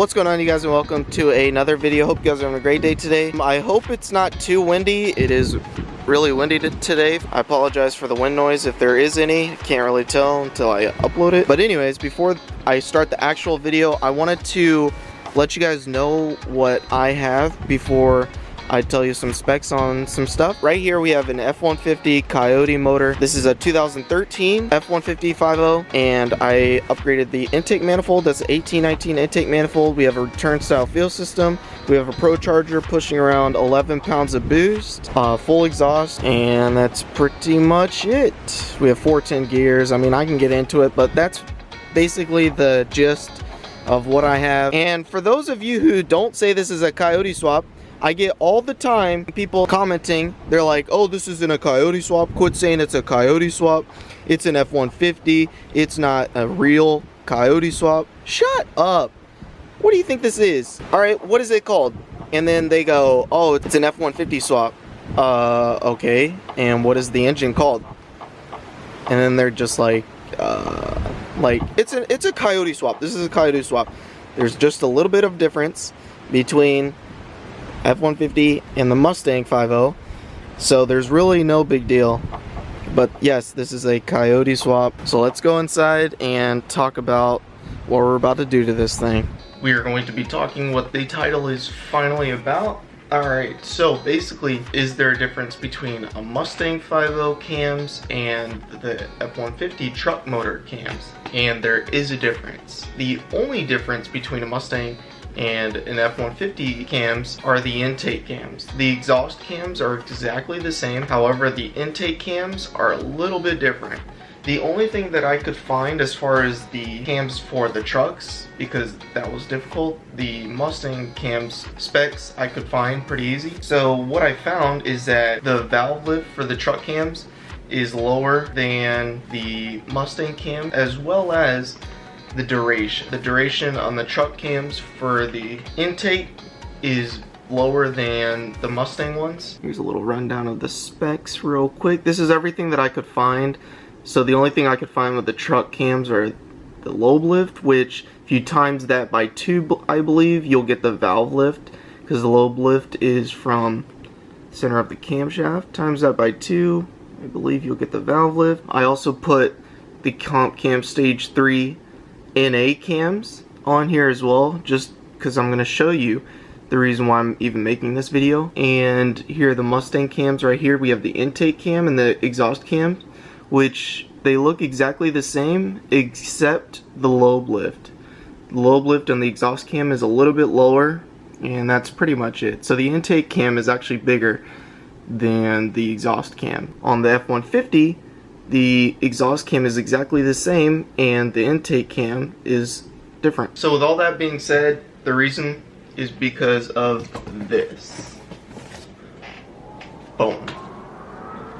What's going on, you guys, and welcome to another video. Hope you guys are having a great day today. I hope it's not too windy. It is really windy today. I apologize for the wind noise if there is any. I can't really tell until I upload it. But anyways, before I start the actual video, I wanted to let you guys know what I have before I tell you some specs on some stuff. Right here we have an F-150 Coyote motor. This is a 2013 F-150 5.0, and I upgraded the intake manifold. That's an 1819 intake manifold. We have a return style fuel system. We have a Pro Charger pushing around 11 pounds of boost, full exhaust, and that's pretty much it. We have 410 gears. I mean, I can get into it, but that's basically the gist of what I have. And for those of you who don't say this is a Coyote swap, I get all the time people commenting. They're like, oh, this isn't a Coyote swap. Quit saying it's a Coyote swap. It's an F-150. It's not a real Coyote swap. Shut up. What do you think this is? All right, what is it called? And then they go, oh, it's an F-150 swap. Okay. And what is the engine called? And then they're just like it's a Coyote swap. This is a Coyote swap. There's just a little bit of difference between F-150 and the Mustang 5.0, so there's really no big deal. But yes, this is a Coyote swap. So let's go inside and talk about what we're about to do to this thing. We are going to be talking what the title is finally about. Alright, so basically, is there a difference between a Mustang 5.0 cams and the F-150 truck motor cams? And there is a difference. The only difference between a Mustang and an F-150 cams are the intake cams. The exhaust cams are exactly the same, however the intake cams are a little bit different. The only thing that I could find as far as the cams for the trucks, because that was difficult, the Mustang cams specs I could find pretty easy. So what I found is that the valve lift for the truck cams is lower than the Mustang cam, as well as the duration. The duration on the truck cams for the intake is lower than the Mustang ones. Here's a little rundown of the specs real quick. This is everything that I could find. So the only thing I could find with the truck cams are the lobe lift, which if you times that by 2, I believe, you'll get the valve lift, because the lobe lift is from the center of the camshaft. Times that by 2, I believe you'll get the valve lift. I also put the Comp Cam Stage 3 NA cams on here as well, just because I'm going to show you the reason why I'm even making this video. And here are the Mustang cams right here. We have the intake cam and the exhaust cam, which they look exactly the same except the lobe lift. The lobe lift on the exhaust cam is a little bit lower, and that's pretty much it. So the intake cam is actually bigger than the exhaust cam. On the F-150, the exhaust cam is exactly the same and the intake cam is different. So with all that being said, the reason is because of this. Boom.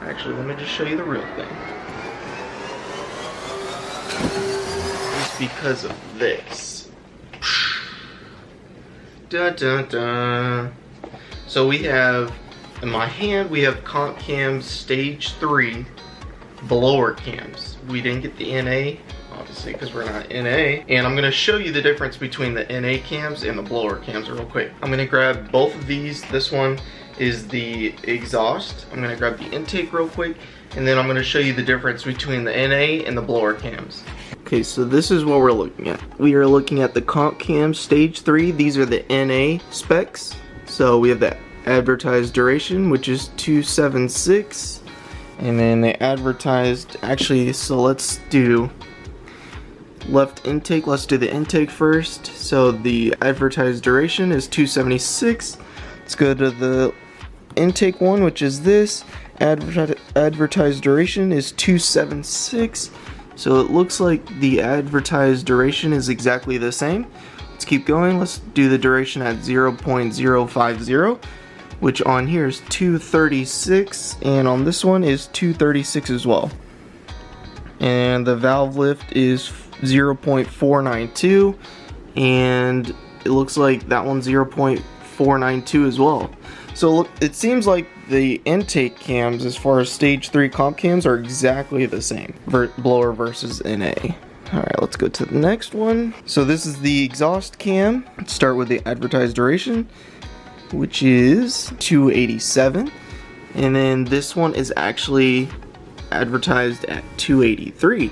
Actually, let me just show you the real thing. It's because of this. Dun dun dun. So we have, in my hand, we have Comp Cams Stage 3 blower cams. We didn't get the NA, obviously, because we're not NA. And I'm going to show you the difference between the NA cams and the blower cams real quick. I'm going to grab both of these. This one is the exhaust. I'm going to grab the intake real quick, and then I'm going to show you the difference between the NA and the blower cams. Okay, so this is what we're looking at. We are looking at the Comp Cam Stage 3. These are the NA specs. So we have the advertised duration, which is 276. And then they advertised, actually, so let's do left intake. Let's do the intake first. So the advertised duration is 276. Let's go to the intake one, which is this. Advertised duration is 276. So it looks like the advertised duration is exactly the same. Let's keep going. Let's do the duration at 0.050. Which on here is 236, and on this one is 236 as well. And the valve lift is 0.492, and it looks like that one's 0.492 as well. So look, it seems like the intake cams as far as Stage 3 comp cams are exactly the same, blower versus NA. Alright, let's go to the next one. So this is the exhaust cam. Let's start with the advertised duration, which is 287. And then this one is actually advertised at 283.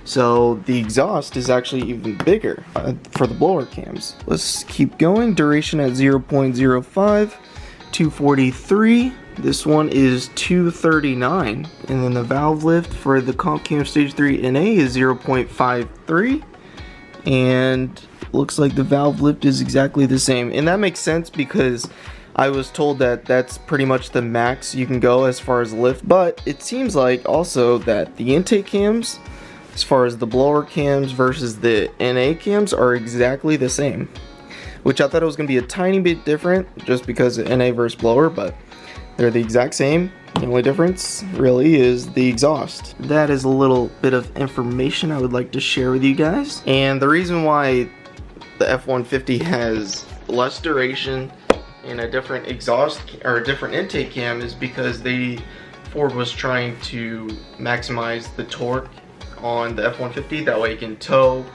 So the exhaust is actually even bigger for the blower cams. Let's keep going. Duration at 0.05, 243. This one is 239. And then the valve lift for the Comp Cam Stage 3 NA is 0.53. And looks like the valve lift is exactly the same. And that makes sense because I was told that that's pretty much the max you can go as far as lift. But it seems like also that the intake cams, as far as the blower cams versus the NA cams, are exactly the same. Which I thought it was going to be a tiny bit different just because of NA versus blower, but they're the exact same. The only difference really is the exhaust. That is a little bit of information I would like to share with you guys. And the reason why the F-150 has less duration and a different exhaust or a different intake cam is because Ford was trying to maximize the torque on the F-150, that way it can tow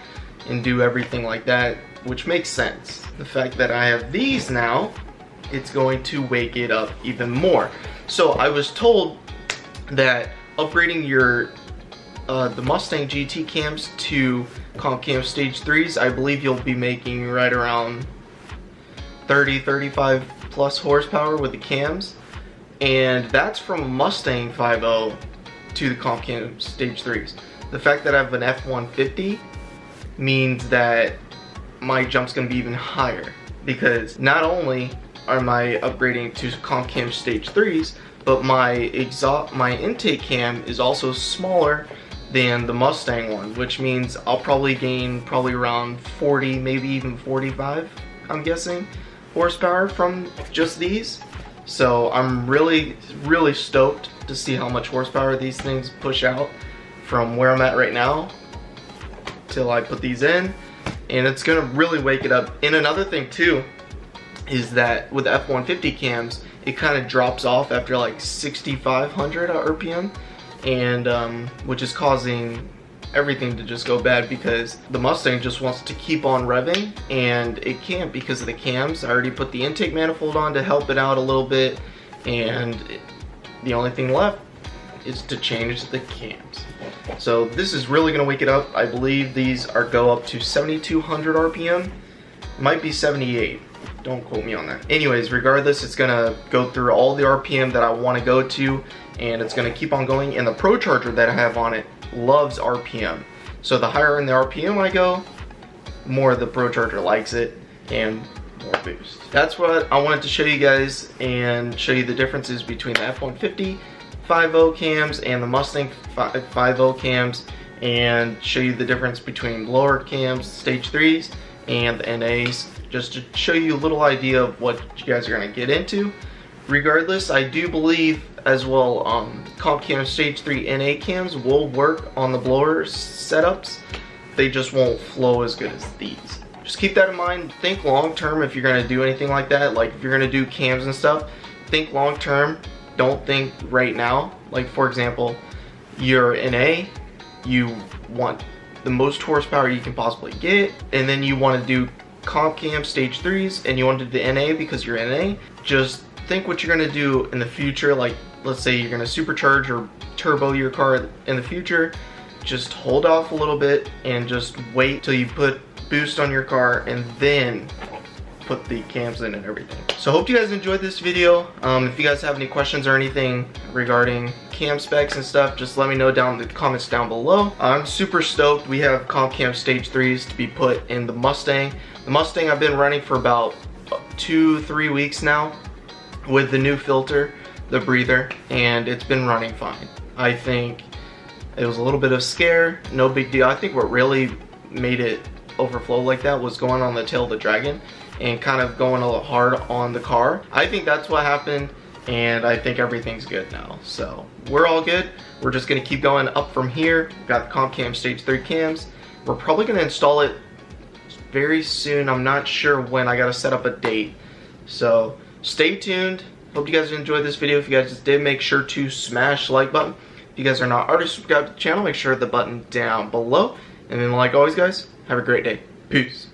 and do everything like that, which makes sense. The fact that I have these now, it's going to wake it up even more. So I was told that upgrading your the Mustang GT cams to Comp Cam Stage 3s, I believe you'll be making right around 35 plus horsepower with the cams, and that's from Mustang 5.0 to the Comp Cam Stage 3s. The fact that I have an F-150 means that my jump's gonna be even higher, because not only am I upgrading to Comp Cam Stage 3s, but my intake cam is also smaller than the Mustang one, which means I'll probably gain around 40, maybe even 45, I'm guessing, horsepower from just these. So I'm really stoked to see how much horsepower these things push out from where I'm at right now till I put these in, and it's gonna really wake it up. And another thing too is that with F-150 cams, it kind of drops off after like 6,500 RPM, and which is causing everything to just go bad, because the Mustang just wants to keep on revving and it can't because of the cams. I already put the intake manifold on to help it out a little bit, and the only thing left is to change the cams. So this is really gonna wake it up. I believe these go up to 7,200 RPM, might be 78. Don't quote me on that. Anyways, regardless, it's gonna go through all the RPM that I want to go to, and it's gonna keep on going. And the Pro Charger that I have on it loves RPM. So the higher in the RPM I go, more the Pro Charger likes it, and more boost. That's what I wanted to show you guys, and show you the differences between the F-150 5.0 cams and the Mustang 5.0 cams, and show you the difference between lower cams, Stage 3s, and the NAs, just to show you a little idea of what you guys are going to get into. Regardless, I do believe as well Comp Cam Stage 3 NA cams will work on the blower setups. They just won't flow as good as these. Just keep that in mind. Think long term if you're going to do anything like that. Like if you're going to do cams and stuff, think long term. Don't think right now. Like for example, you're NA, you want the most horsepower you can possibly get, and then you want to do Comp Cam Stage 3s and you want to do the NA because you're NA. Just think what you're going to do in the future. Like let's say you're going to supercharge or turbo your car in the future. Just hold off a little bit and just wait till you put boost on your car and then put the cams in and everything. So hope you guys enjoyed this video. If you guys have any questions or anything regarding cam specs and stuff, just let me know down in the comments down below. I'm super stoked we have Comp Cam Stage 3s to be put in the Mustang. The Mustang I've been running for about 2-3 weeks now with the new filter, the breather, and it's been running fine. I think it was a little bit of scare, no big deal. I think what really made it overflow like that was going on the tail of the Dragon and kind of going a little hard on the car. I think that's what happened, and I think everything's good now. So we're all good. We're just gonna keep going up from here. Got the Comp Cam Stage 3 cams. We're probably gonna install it very soon. I'm not sure when. I gotta set up a date. So stay tuned. Hope you guys enjoyed this video. If you guys did, make sure to smash the like button. If you guys are not already subscribed to the channel, make sure to hit the button down below. And then like always guys, have a great day. Peace.